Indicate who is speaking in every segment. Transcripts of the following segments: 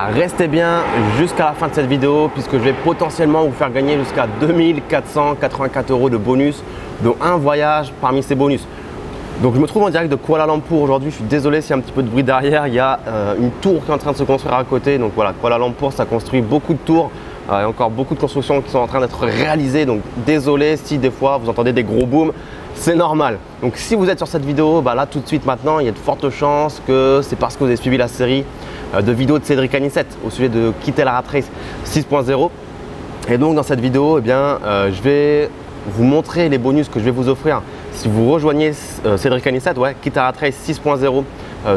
Speaker 1: Restez bien jusqu'à la fin de cette vidéo puisque je vais potentiellement vous faire gagner jusqu'à 2484 € de bonus, dont un voyage parmi ces bonus. Donc je me trouve en direct de Kuala Lumpur aujourd'hui, je suis désolé s'il y a un petit peu de bruit derrière, il y a une tour qui est en train de se construire à côté. Donc voilà, Kuala Lumpur ça construit beaucoup de tours, il y a encore beaucoup de constructions qui sont en train d'être réalisées. Donc désolé si des fois vous entendez des gros booms, c'est normal. Donc si vous êtes sur cette vidéo, là tout de suite maintenant, il y a de fortes chances que c'est parce que vous avez suivi la série de vidéos de Cédric Anissette au sujet de quitter la rat race 6.0. Et donc dans cette vidéo, je vais vous montrer les bonus que je vais vous offrir si vous rejoignez Cédric Anissette, quitte la rat race 6.0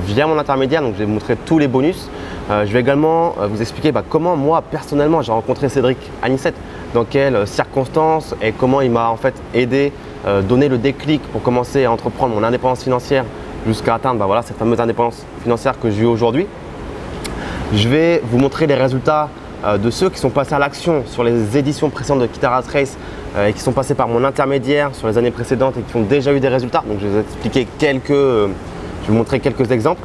Speaker 1: via mon intermédiaire. Donc je vais vous montrer tous les bonus. Je vais également vous expliquer comment moi personnellement j'ai rencontré Cédric Anissette, dans quelles circonstances et comment il m'a en fait aidé, donné le déclic pour commencer à entreprendre mon indépendance financière jusqu'à atteindre cette fameuse indépendance financière que j'ai aujourd'hui. Je vais vous montrer les résultats de ceux qui sont passés à l'action sur les éditions précédentes de Quitte la rat race et qui sont passés par mon intermédiaire sur les années précédentes et qui ont déjà eu des résultats. Donc je vais vous expliquer je vais vous montrer quelques exemples.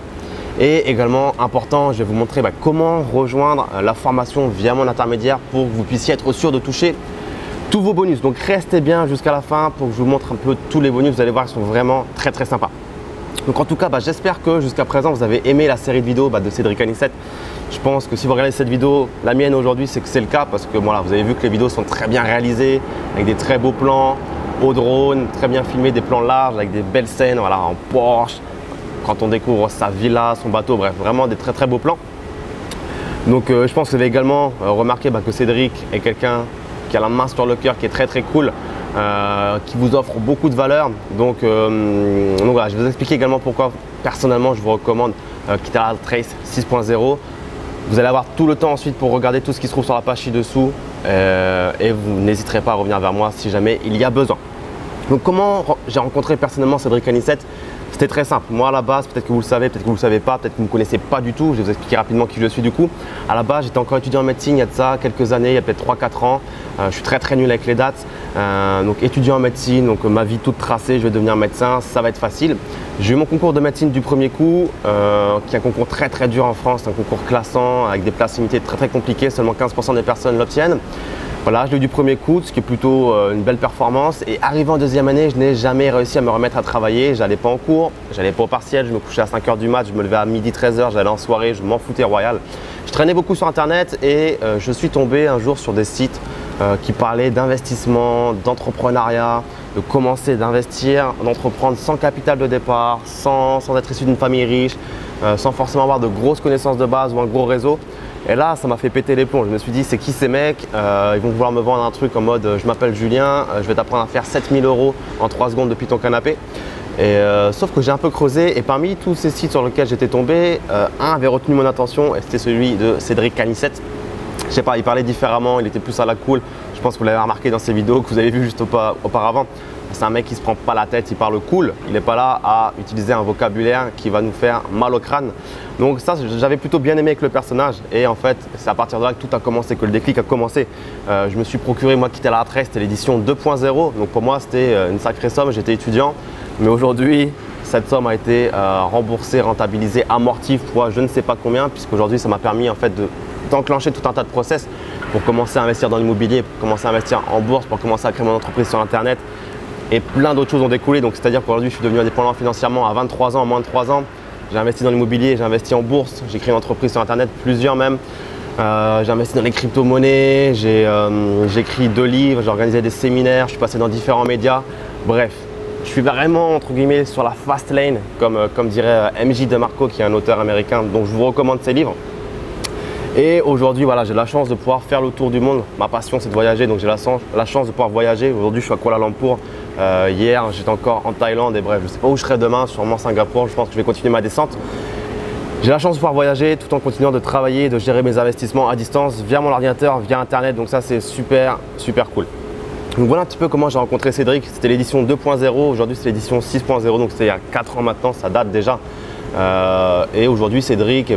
Speaker 1: Et également important, je vais vous montrer comment rejoindre la formation via mon intermédiaire pour que vous puissiez être sûr de toucher tous vos bonus. Donc restez bien jusqu'à la fin pour que je vous montre un peu tous les bonus. Vous allez voir, ils sont vraiment très sympas. Donc en tout cas, j'espère que jusqu'à présent vous avez aimé la série de vidéos de Cédric Anissette. Je pense que si vous regardez cette vidéo, la mienne aujourd'hui, c'est que c'est le cas parce que vous avez vu que les vidéos sont très bien réalisées avec des très beaux plans au drone, très bien filmés, des plans larges avec des belles scènes en Porsche. Quand on découvre sa villa, son bateau, bref, vraiment des très beaux plans. Donc je pense que vous avez également remarqué que Cédric est quelqu'un qui a la main sur le cœur, qui est très cool, qui vous offre beaucoup de valeur. Donc voilà, je vais vous expliquer également pourquoi personnellement je vous recommande Quitte la rat race 6.0. Vous allez avoir tout le temps ensuite pour regarder tout ce qui se trouve sur la page ci-dessous et vous n'hésiterez pas à revenir vers moi si jamais il y a besoin. Donc comment j'ai rencontré personnellement Cédric Anissette? C'était très simple. Moi à la base, peut-être que vous le savez, peut-être que vous ne le savez pas, peut-être que vous ne me connaissez pas du tout. Je vais vous expliquer rapidement qui je suis du coup. À la base, j'étais encore étudiant en médecine il y a de ça quelques années, il y a peut-être 3-4 ans. Je suis très nul avec les dates. Donc étudiant en médecine, donc ma vie toute tracée, je vais devenir médecin, ça va être facile. J'ai eu mon concours de médecine du premier coup, qui est un concours très dur en France, un concours classant avec des places limitées très compliquées, seulement 15% des personnes l'obtiennent. Voilà, je l'ai eu du premier coup, ce qui est plutôt une belle performance. Et arrivé en deuxième année, je n'ai jamais réussi à me remettre à travailler. J'allais pas en cours, j'allais pas au partiel, je me couchais à 5 h du mat, je me levais à midi 13 h, j'allais en soirée, je m'en foutais royal. Je traînais beaucoup sur internet et je suis tombé un jour sur des sites qui parlaient d'investissement, d'entrepreneuriat, de commencer d'investir, d'entreprendre sans capital de départ, sans être issu d'une famille riche, sans forcément avoir de grosses connaissances de base ou un gros réseau. Et là, ça m'a fait péter les plombs. Je me suis dit, c'est qui ces mecs? Ils vont vouloir me vendre un truc en mode je m'appelle Julien, je vais t'apprendre à faire 7000 € en 3 secondes depuis ton canapé. Et sauf que j'ai un peu creusé et parmi tous ces sites sur lesquels j'étais tombé, un avait retenu mon attention et c'était celui de Cédric Anissette. Je sais pas, il parlait différemment, il était plus à la cool. Je pense que vous l'avez remarqué dans ces vidéos que vous avez vues juste auparavant. C'est un mec qui se prend pas la tête, il parle cool. Il n'est pas là à utiliser un vocabulaire qui va nous faire mal au crâne. Donc ça, j'avais plutôt bien aimé avec le personnage. Et en fait, c'est à partir de là que tout a commencé, que le déclic a commencé. Je me suis procuré, moi, Quitte la rat race, c'était l'édition 2.0. Donc pour moi, c'était une sacrée somme. J'étais étudiant. Mais aujourd'hui, cette somme a été remboursée, rentabilisée, amortie fois je ne sais pas combien, puisqu'aujourd'hui, ça m'a permis en fait d'enclencher tout un tas de process pour commencer à investir dans l'immobilier, pour commencer à investir en bourse, pour commencer à créer mon entreprise sur Internet. Et plein d'autres choses ont découlé. Donc c'est-à-dire qu'aujourd'hui, je suis devenu indépendant financièrement à 23 ans, à moins de 3 ans. J'ai investi dans l'immobilier, j'ai investi en bourse, j'ai créé une entreprise sur Internet, plusieurs même. J'ai investi dans les crypto-monnaies, j'ai écrit 2 livres, j'ai organisé des séminaires, je suis passé dans différents médias. Bref, je suis vraiment entre guillemets sur la fast lane, comme dirait MJ DeMarco, qui est un auteur américain, donc je vous recommande ses livres. Et aujourd'hui, voilà, j'ai la chance de pouvoir faire le tour du monde. Ma passion, c'est de voyager, donc j'ai la chance de pouvoir voyager. Aujourd'hui, je suis à Kuala Lumpur. Hier, j'étais encore en Thaïlande et bref, je ne sais pas où je serai demain, sûrement Singapour. Je pense que je vais continuer ma descente. J'ai la chance de pouvoir voyager tout en continuant de travailler, de gérer mes investissements à distance via mon ordinateur, via Internet. Donc ça, c'est super cool. Donc voilà un petit peu comment j'ai rencontré Cédric. C'était l'édition 2.0. Aujourd'hui, c'est l'édition 6.0. Donc c'était il y a 4 ans maintenant, ça date déjà. Et aujourd'hui, Cédric,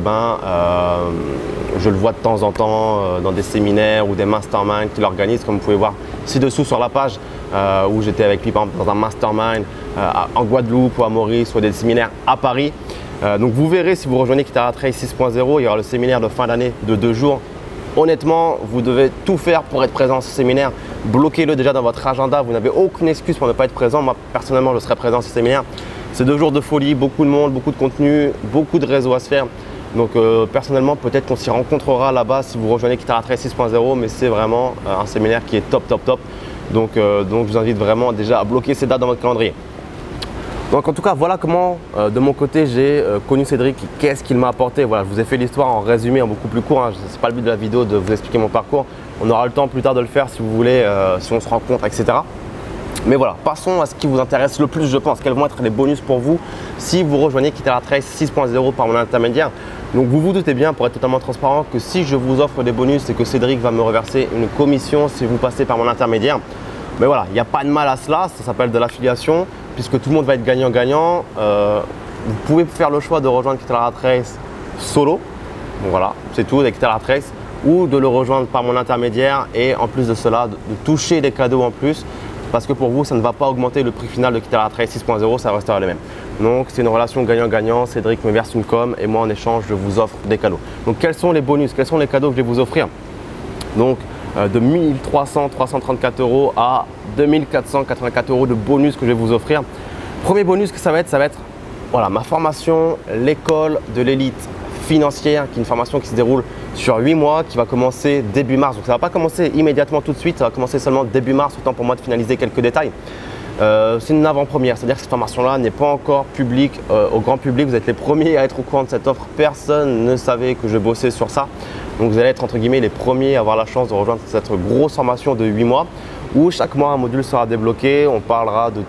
Speaker 1: je le vois de temps en temps dans des séminaires ou des masterminds qu'il organise, comme vous pouvez voir ci-dessous sur la page, où j'étais avec lui par exemple, dans un mastermind en Guadeloupe ou à Maurice ou des séminaires à Paris. Donc vous verrez si vous rejoignez Kitara Trail 6.0, il y aura le séminaire de fin d'année de 2 jours. Honnêtement, vous devez tout faire pour être présent à ce séminaire. Bloquez-le déjà dans votre agenda. Vous n'avez aucune excuse pour ne pas être présent. Moi, personnellement, je serai présent à ce séminaire. C'est 2 jours de folie, beaucoup de monde, beaucoup de contenu, beaucoup de réseaux à se faire. Donc personnellement, peut-être qu'on s'y rencontrera là-bas si vous rejoignez Kitara Trail 6.0, mais c'est vraiment un séminaire qui est top. Donc je vous invite vraiment déjà à bloquer ces dates dans votre calendrier. Donc en tout cas, voilà comment de mon côté j'ai connu Cédric, qu'est-ce qu'il m'a apporté. Voilà, je vous ai fait l'histoire en résumé, en beaucoup plus court. Hein. Ce n'est pas le but de la vidéo de vous expliquer mon parcours. On aura le temps plus tard de le faire si vous voulez, si on se rencontre, etc. Mais voilà, passons à ce qui vous intéresse le plus, je pense. Quels vont être les bonus pour vous si vous rejoignez Kitara Trail 6.0 par mon intermédiaire. Donc vous vous doutez bien, pour être totalement transparent, que si je vous offre des bonus, c'est que Cédric va me reverser une commission si vous passez par mon intermédiaire. Mais voilà, il n'y a pas de mal à cela, ça s'appelle de l'affiliation, puisque tout le monde va être gagnant-gagnant. Vous pouvez faire le choix de rejoindre Kitara Trail solo, donc voilà, c'est tout avec Kitara Trail, ou de le rejoindre par mon intermédiaire et en plus de cela, de toucher des cadeaux en plus, parce que pour vous, ça ne va pas augmenter le prix final de Kitara Trail 6.0, ça restera le même. Donc c'est une relation gagnant-gagnant, Cédric me verse une com et moi en échange, je vous offre des cadeaux. Donc quels sont les bonus, quels sont les cadeaux que je vais vous offrir? Donc de 1334 € à 2484 € de bonus que je vais vous offrir. Premier bonus que ça va être voilà, ma formation, l'école de l'élite financière, qui est une formation qui se déroule sur 8 mois, qui va commencer début mars. Donc ça ne va pas commencer immédiatement tout de suite, ça va commencer seulement début mars, autant pour moi de finaliser quelques détails. C'est une avant-première, c'est-à-dire que cette formation-là n'est pas encore publique au grand public. Vous êtes les premiers à être au courant de cette offre. Personne ne savait que je bossais sur ça. Donc vous allez être entre guillemets les premiers à avoir la chance de rejoindre cette grosse formation de 8 mois où chaque mois un module sera débloqué. On parlera de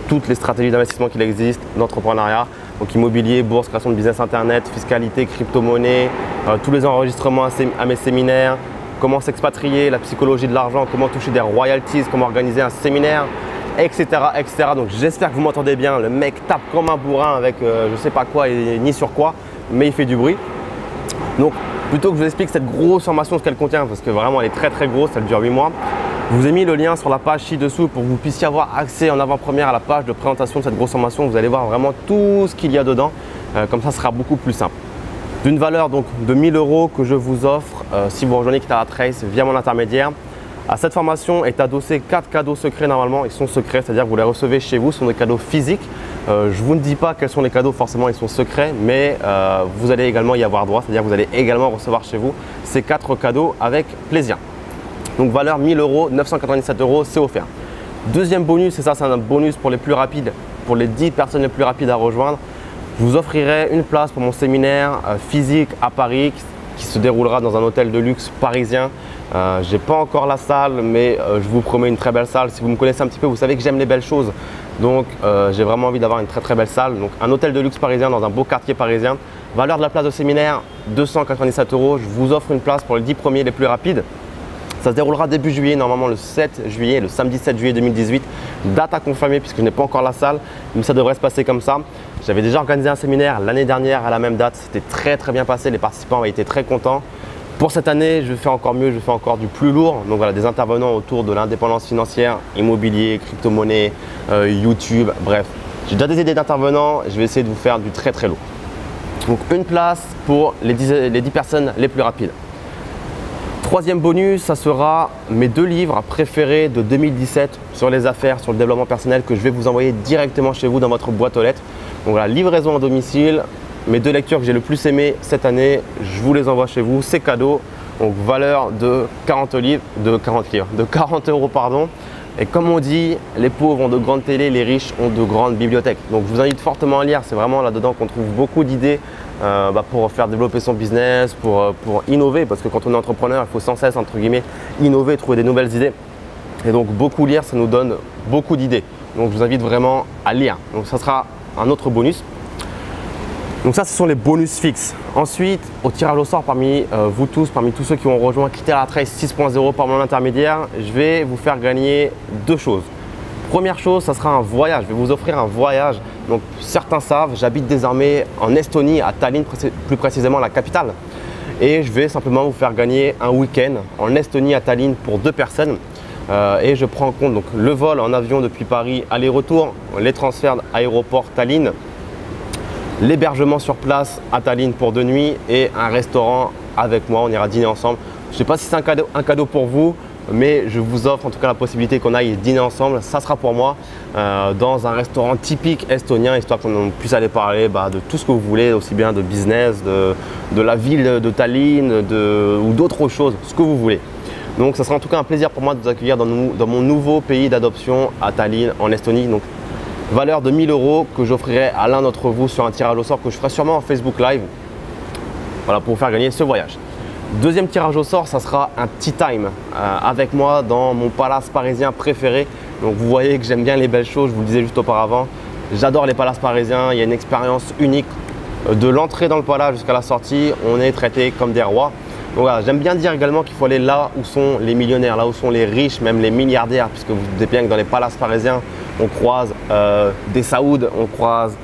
Speaker 1: toutes les stratégies d'investissement qu'il existe, d'entrepreneuriat, donc immobilier, bourse, création de business internet, fiscalité, crypto-monnaie, tous les enregistrements à mes séminaires, comment s'expatrier, la psychologie de l'argent, comment toucher des royalties, comment organiser un séminaire, etc. Donc j'espère que vous m'entendez bien. Le mec tape comme un bourrin avec je sais pas quoi et ni sur quoi, mais il fait du bruit. Donc plutôt que je vous explique cette grosse formation, ce qu'elle contient, parce que vraiment elle est très grosse, elle dure 8 mois, je vous ai mis le lien sur la page ci-dessous pour que vous puissiez avoir accès en avant-première à la page de présentation de cette grosse formation. Vous allez voir vraiment tout ce qu'il y a dedans, comme ça sera beaucoup plus simple. D'une valeur donc de 1000 € que je vous offre si vous rejoignez Kitara Trail via mon intermédiaire. À cette formation est adossé 4 cadeaux secrets normalement. Ils sont secrets, c'est-à-dire que vous les recevez chez vous, ce sont des cadeaux physiques. Je vous ne dis pas quels sont les cadeaux, forcément ils sont secrets, mais vous allez également y avoir droit, c'est-à-dire que vous allez également recevoir chez vous ces 4 cadeaux avec plaisir. Donc valeur 1000 €, 997 €, c'est offert. Deuxième bonus, et ça c'est un bonus pour les plus rapides, pour les 10 personnes les plus rapides à rejoindre. Je vous offrirai une place pour mon séminaire physique à Paris qui se déroulera dans un hôtel de luxe parisien. Je n'ai pas encore la salle, mais je vous promets une très belle salle. Si vous me connaissez un petit peu, vous savez que j'aime les belles choses. Donc j'ai vraiment envie d'avoir une très belle salle. Donc un hôtel de luxe parisien dans un beau quartier parisien. Valeur de la place de séminaire, 297 €. Je vous offre une place pour les 10 premiers les plus rapides. Ça se déroulera début juillet, normalement le 7 juillet, le samedi 7 juillet 2018. Date à confirmer puisque je n'ai pas encore la salle, mais ça devrait se passer comme ça. J'avais déjà organisé un séminaire l'année dernière à la même date. C'était très bien passé, les participants avaient été très contents. Pour cette année, je fais encore mieux, je fais encore du plus lourd. Donc voilà, des intervenants autour de l'indépendance financière, immobilier, crypto-monnaie, YouTube, bref. J'ai déjà des idées d'intervenants, je vais essayer de vous faire du très lourd. Donc une place pour les 10 personnes les plus rapides. Troisième bonus, ça sera mes 2 livres préférés de 2017 sur les affaires, sur le développement personnel que je vais vous envoyer directement chez vous dans votre boîte aux lettres. Donc voilà, livraison à domicile, mes 2 lectures que j'ai le plus aimées cette année, je vous les envoie chez vous, c'est cadeau. Donc valeur de 40 € pardon. Et comme on dit, les pauvres ont de grandes télés, les riches ont de grandes bibliothèques. Donc je vous invite fortement à lire, c'est vraiment là-dedans qu'on trouve beaucoup d'idées pour faire développer son business, pour innover, parce que quand on est entrepreneur, il faut sans cesse entre guillemets innover, trouver des nouvelles idées. Et donc beaucoup lire, ça nous donne beaucoup d'idées. Donc je vous invite vraiment à lire. Donc ça sera un autre bonus. Donc ça, ce sont les bonus fixes. Ensuite, au tirage au sort parmi vous tous, parmi tous ceux qui ont rejoint Kitara Trail 6.0 par mon intermédiaire, je vais vous faire gagner 2 choses. Première chose, ça sera un voyage. Je vais vous offrir un voyage. Donc certains savent, j'habite désormais en Estonie, à Tallinn, plus précisément la capitale. Et je vais simplement vous faire gagner un week-end en Estonie à Tallinn pour 2 personnes. Et je prends en compte donc, le vol en avion depuis Paris aller-retour, les transferts aéroport Tallinn, l'hébergement sur place à Tallinn pour 2 nuits et un restaurant avec moi. On ira dîner ensemble. Je ne sais pas si c'est un cadeau pour vous, mais je vous offre en tout cas la possibilité qu'on aille dîner ensemble. Ça sera pour moi dans un restaurant typique estonien, histoire qu'on puisse aller parler de tout ce que vous voulez, aussi bien de business, de la ville de Tallinn ou d'autres choses, ce que vous voulez. Donc ça sera en tout cas un plaisir pour moi de vous accueillir dans mon nouveau pays d'adoption à Tallinn en Estonie. Donc valeur de 1 000 € que j'offrirai à l'un d'entre vous sur un tirage au sort que je ferai sûrement en Facebook Live, voilà, pour vous faire gagner ce voyage. Deuxième tirage au sort, ça sera un tea time avec moi dans mon palace parisien préféré. Donc vous voyez que j'aime bien les belles choses, je vous le disais juste auparavant. J'adore les palaces parisiens, il y a une expérience unique de l'entrée dans le palace jusqu'à la sortie. On est traité comme des rois. Donc voilà, j'aime bien dire également qu'il faut aller là où sont les millionnaires, là où sont les riches, même les milliardaires, puisque vous vous doutez bien que dans les palaces parisiens, on croise des Saouds, on croise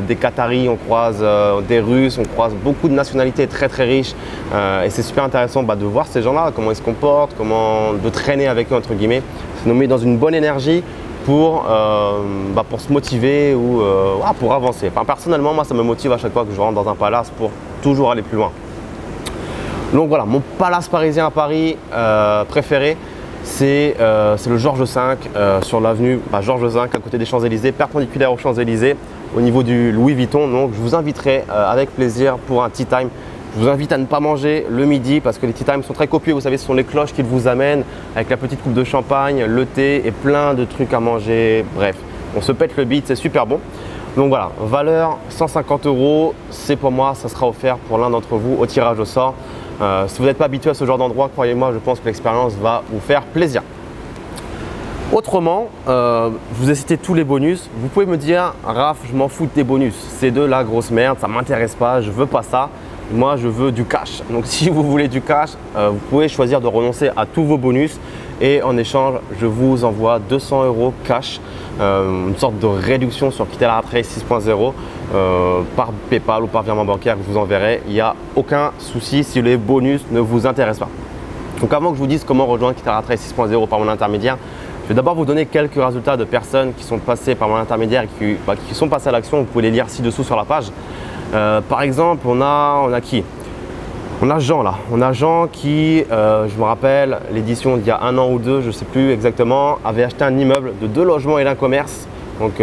Speaker 1: des Qataris, on croise des Russes, on croise beaucoup de nationalités très très riches et c'est super intéressant de voir ces gens-là, comment ils se comportent, de traîner avec eux entre guillemets. Ça nous met dans une bonne énergie pour se motiver ou pour avancer. Enfin, personnellement, moi ça me motive à chaque fois que je rentre dans un palace pour toujours aller plus loin. Donc voilà, mon palace parisien à Paris préféré, c'est le Georges V sur l'avenue Georges V à côté des Champs-Élysées, perpendiculaire aux Champs-Élysées, au niveau du Louis Vuitton. Donc je vous inviterai avec plaisir pour un tea time. Je vous invite à ne pas manger le midi parce que les tea times sont très copieux. Vous savez, ce sont les cloches qu'ils vous amènent avec la petite coupe de champagne, le thé et plein de trucs à manger. Bref, on se pète le bide, c'est super bon. Donc voilà, valeur 150 €, c'est pour moi, ça sera offert pour l'un d'entre vous au tirage au sort. Si vous n'êtes pas habitué à ce genre d'endroit, croyez-moi, je pense que l'expérience va vous faire plaisir. Autrement, je vous ai cité tous les bonus. Vous pouvez me dire, Raph, je m'en fous de tes bonus, c'est de la grosse merde, ça ne m'intéresse pas, je veux pas ça. Moi, je veux du cash. Donc, si vous voulez du cash, vous pouvez choisir de renoncer à tous vos bonus et en échange, je vous envoie 200 € cash, une sorte de réduction sur Quitter la Rat Race 6.0 par PayPal ou par virement bancaire que je vous enverrai. Il n'y a aucun souci si les bonus ne vous intéressent pas. Donc, avant que je vous dise comment rejoindre Quitter la Rat Race 6.0 par mon intermédiaire, je vais d'abord vous donner quelques résultats de personnes qui sont passées par mon intermédiaire et qui sont passées à l'action. Vous pouvez les lire ci-dessous sur la page. Par exemple, on a qui? On a Jean là. On a Jean qui, je me rappelle, l'édition d'il y a 1 an ou 2, je ne sais plus exactement, avait acheté un immeuble de 2 logements et d'un commerce. Donc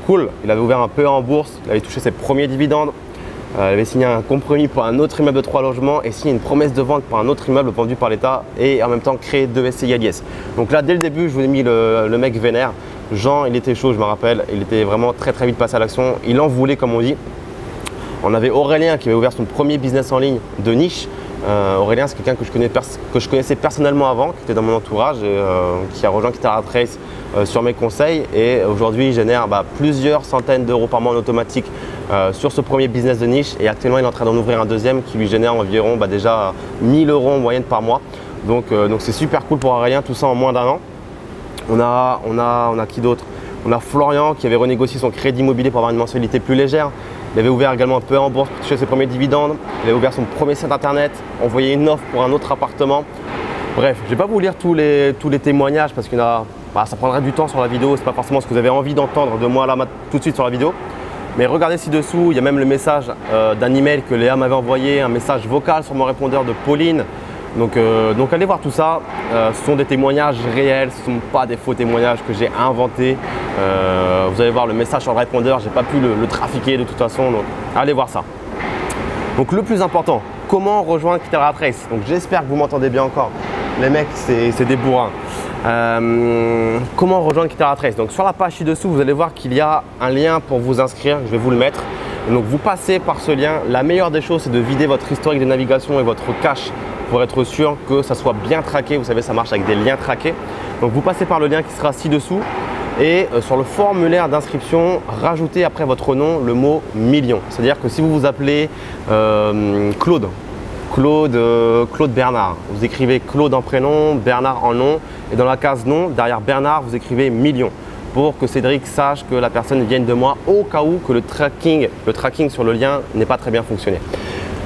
Speaker 1: cool, il avait ouvert un PE en bourse, il avait touché ses premiers dividendes. Il avait signé un compromis pour un autre immeuble de 3 logements et signé une promesse de vente pour un autre immeuble vendu par l'État et en même temps créé 2 SCI à l'IS. Donc là, dès le début, je vous ai mis le mec vénère. Jean, il était chaud, je me rappelle. Il était vraiment très très vite passé à l'action. Il en voulait, comme on dit. On avait Aurélien qui avait ouvert son premier business en ligne de niche. Aurélien, c'est quelqu'un que je connaissais personnellement avant, qui était dans mon entourage, qui a rejoint Quitter la Rat Race sur mes conseils. Et aujourd'hui, il génère plusieurs centaines d'euros par mois en automatique sur ce premier business de niche. Et actuellement, il est en train d'en ouvrir un deuxième qui lui génère environ déjà 1 000 € en moyenne par mois. Donc c'est super cool pour Aurélien, tout ça en moins d'1 an. On a qui d'autre? On a Florian qui avait renégocié son crédit immobilier pour avoir une mensualité plus légère. Il avait ouvert également un peu en bourse pour toucher ses premiers dividendes. Il avait ouvert son premier site internet, envoyé une offre pour un autre appartement. Bref, je ne vais pas vous lire tous les témoignages parce que ça prendrait du temps sur la vidéo. Ce n'est pas forcément ce que vous avez envie d'entendre de moi là tout de suite sur la vidéo. Mais regardez ci-dessous, il y a même le message d'un email que Léa m'avait envoyé, un message vocal sur mon répondeur de Pauline. Donc allez voir tout ça, ce sont des témoignages réels, ce ne sont pas des faux témoignages que j'ai inventés. Vous allez voir le message sur le répondeur, je n'ai pas pu le trafiquer de toute façon, donc allez voir ça. Donc le plus important, comment rejoindre Quitter la Rat Race? Donc j'espère que vous m'entendez bien encore, les mecs c'est des bourrins. Comment rejoindre Quitter la Rat Race? Donc sur la page ci-dessous, vous allez voir qu'il y a un lien pour vous inscrire, je vais vous le mettre. Donc vous passez par ce lien, la meilleure des choses c'est de vider votre historique de navigation et votre cache pour être sûr que ça soit bien traqué. Vous savez, ça marche avec des liens traqués. Donc vous passez par le lien qui sera ci-dessous et sur le formulaire d'inscription, rajoutez après votre nom le mot million. C'est-à-dire que si vous vous appelez Claude Bernard, vous écrivez Claude en prénom, Bernard en nom et dans la case nom, derrière Bernard, vous écrivez million pour que Cédric sache que la personne vienne de moi au cas où que le tracking sur le lien n'ait pas très bien fonctionné.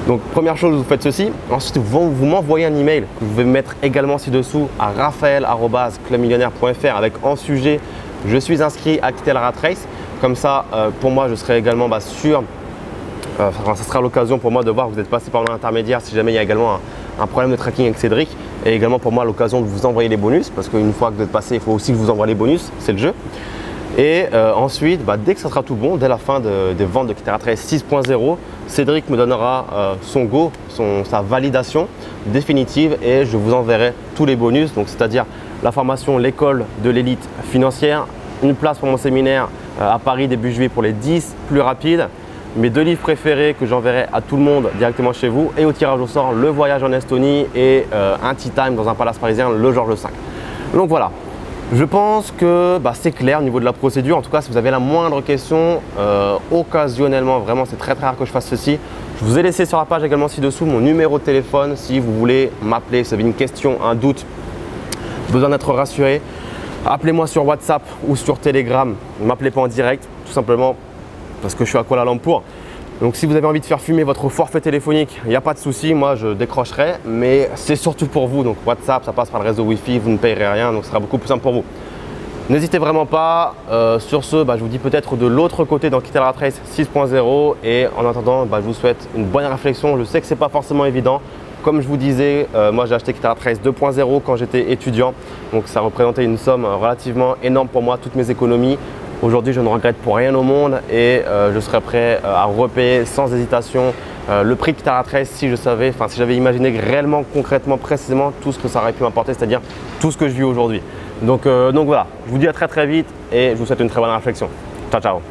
Speaker 1: Donc première chose, vous faites ceci. Ensuite, vous m'envoyez un email que vous pouvez mettre également ci-dessous à raphaël@clubmillionnaire.fr avec en sujet « Je suis inscrit à Quitter la Rat Race ». Comme ça, pour moi, je serai également sûr ça sera l'occasion pour moi de voir que vous êtes passé par l'intermédiaire si jamais il y a également un problème de tracking avec Cédric. Et également pour moi l'occasion de vous envoyer les bonus, parce qu'une fois que vous êtes passé, il faut aussi que je vous envoie les bonus, c'est le jeu. Et ensuite, dès que ça sera tout bon, dès la fin des ventes de Kythera Trace 6.0, Cédric me donnera son go, sa validation définitive, et je vous enverrai tous les bonus, donc c'est-à-dire la formation, l'école de l'élite financière, une place pour mon séminaire à Paris début juillet pour les 10 plus rapides, mes 2 livres préférés que j'enverrai à tout le monde directement chez vous, et au tirage au sort, le voyage en Estonie et un tea time dans un palace parisien, le Georges V. Donc voilà. Je pense que c'est clair au niveau de la procédure. En tout cas, si vous avez la moindre question, occasionnellement, vraiment c'est très rare que je fasse ceci. Je vous ai laissé sur la page également ci-dessous mon numéro de téléphone si vous voulez m'appeler, si vous avez une question, un doute, besoin d'être rassuré. Appelez-moi sur WhatsApp ou sur Telegram. Ne m'appelez pas en direct, tout simplement parce que je suis à Kuala Lumpur. Donc si vous avez envie de faire fumer votre forfait téléphonique, il n'y a pas de souci, moi je décrocherai, mais c'est surtout pour vous. Donc WhatsApp, ça passe par le réseau Wi-Fi, vous ne payerez rien, donc ce sera beaucoup plus simple pour vous. N'hésitez vraiment pas. Sur ce, je vous dis peut-être de l'autre côté dans Kythera Trace 6.0, et en attendant, je vous souhaite une bonne réflexion. Je sais que ce n'est pas forcément évident. Comme je vous disais, moi j'ai acheté Kythera Trace 2.0 quand j'étais étudiant, donc ça représentait une somme relativement énorme pour moi, toutes mes économies. Aujourd'hui, je ne regrette pour rien au monde, et je serais prêt à repayer sans hésitation le prix de Kythera Trace si j'avais imaginé réellement, concrètement, précisément tout ce que ça aurait pu m'apporter, c'est-à-dire tout ce que je vis aujourd'hui. Donc voilà, je vous dis à très vite, et je vous souhaite une très bonne réflexion. Ciao, ciao.